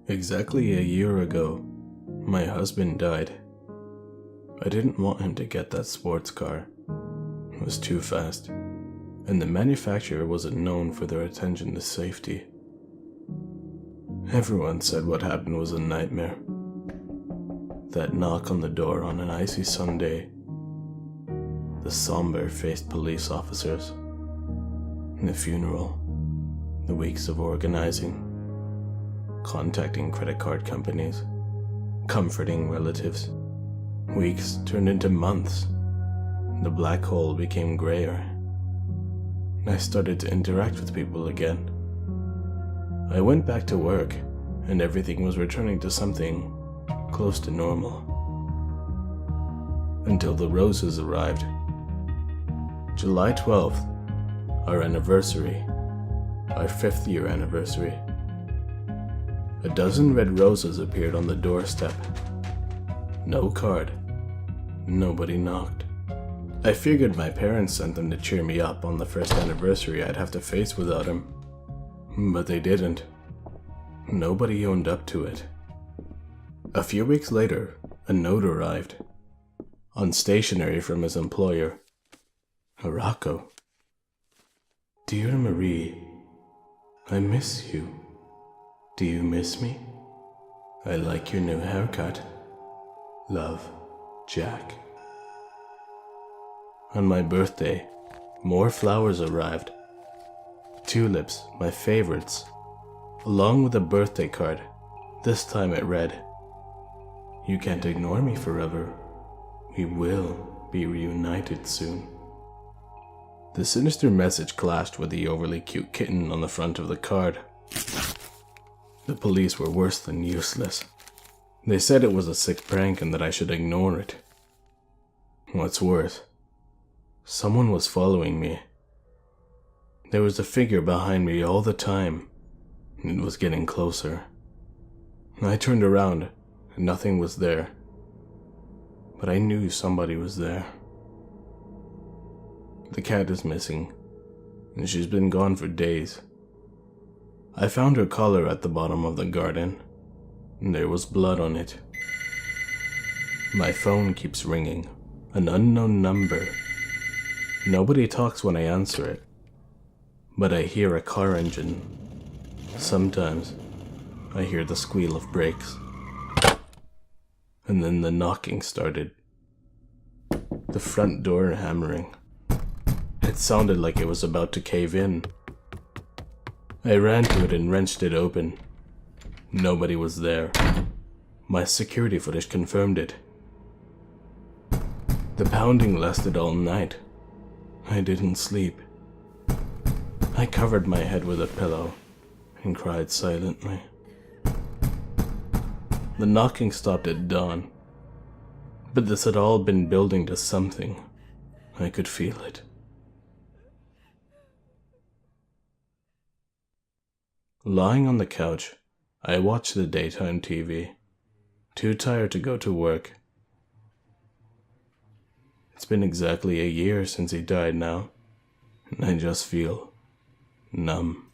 Exactly a year ago, my husband died. I didn't want him to get that sports car. It was too fast, and the manufacturer wasn't known for their attention to safety. Everyone said what happened was a nightmare. That knock on the door on an icy Sunday, the somber-faced police officers, the funeral, the weeks of organizing, contacting credit card companies, comforting relatives. Weeks turned into months. The black hole became grayer. I started to interact with people again. I went back to work, and everything was returning to something close to normal. Until the roses arrived. July 12th, our anniversary, our 5th year anniversary. A dozen red roses appeared on the doorstep. No card. Nobody knocked. I figured my parents sent them to cheer me up on the first anniversary I'd have to face without him. But they didn't. Nobody owned up to it. A few weeks later, a note arrived. On stationery from his employer. Rocco. Dear Marie, I miss you. Do you miss me? I like your new haircut. Love, Jack. On my birthday, more flowers arrived. Tulips, my favorites, along with a birthday card. This time it read, You can't ignore me forever. We will be reunited soon. The sinister message clashed with the overly cute kitten on the front of the card. The police were worse than useless. They said it was a sick prank and that I should ignore it. What's worse, someone was following me. There was a figure behind me all the time. It was getting closer. I turned around and nothing was there. But I knew somebody was there. The cat is missing, and she's been gone for days. I found her collar at the bottom of the garden, and there was blood on it. My phone keeps ringing, an unknown number. Nobody talks when I answer it, but I hear a car engine. Sometimes I hear the squeal of brakes. And then the knocking started. The front door hammering. It sounded like it was about to cave in. I ran to it and wrenched it open. Nobody was there. My security footage confirmed it. The pounding lasted all night. I didn't sleep. I covered my head with a pillow and cried silently. The knocking stopped at dawn, but this had all been building to something. I could feel it. Lying on the couch, I watched the daytime TV, too tired to go to work. It's been exactly a year since he died now, and I just feel numb.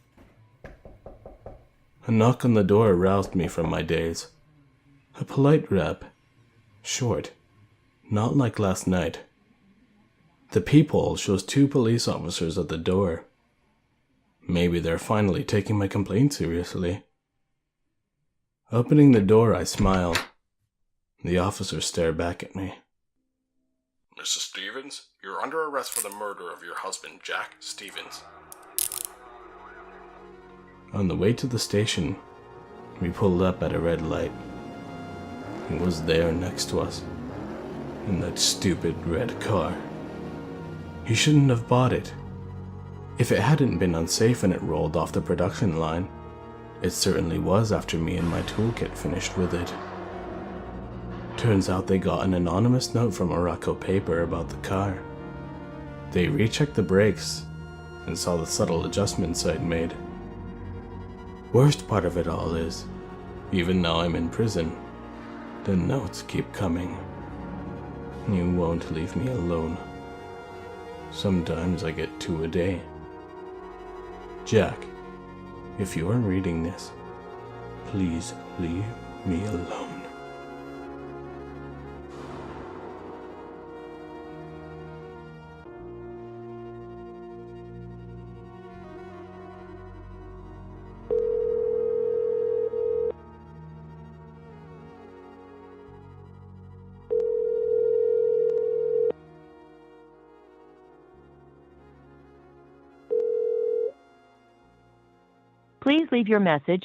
A knock on the door aroused me from my daze. A polite rap. Short. Not like last night. The peephole shows 2 police officers at the door. Maybe they're finally taking my complaint seriously. Opening the door, I smile. The officers stare back at me. Mrs. Stevens, you're under arrest for the murder of your husband, Jack Stevens. On the way to the station, we pulled up at a red light. He was there next to us, in that stupid red car. He shouldn't have bought it. If it hadn't been unsafe when it rolled off the production line, it certainly was after me and my toolkit finished with it. Turns out they got an anonymous note from Morocco paper about the car. They rechecked the brakes and saw the subtle adjustments I'd made. Worst part of it all is, even now I'm in prison, the notes keep coming. You won't leave me alone. Sometimes I get 2 a day. Jack, if you are reading this, please Leave me alone. Please leave your message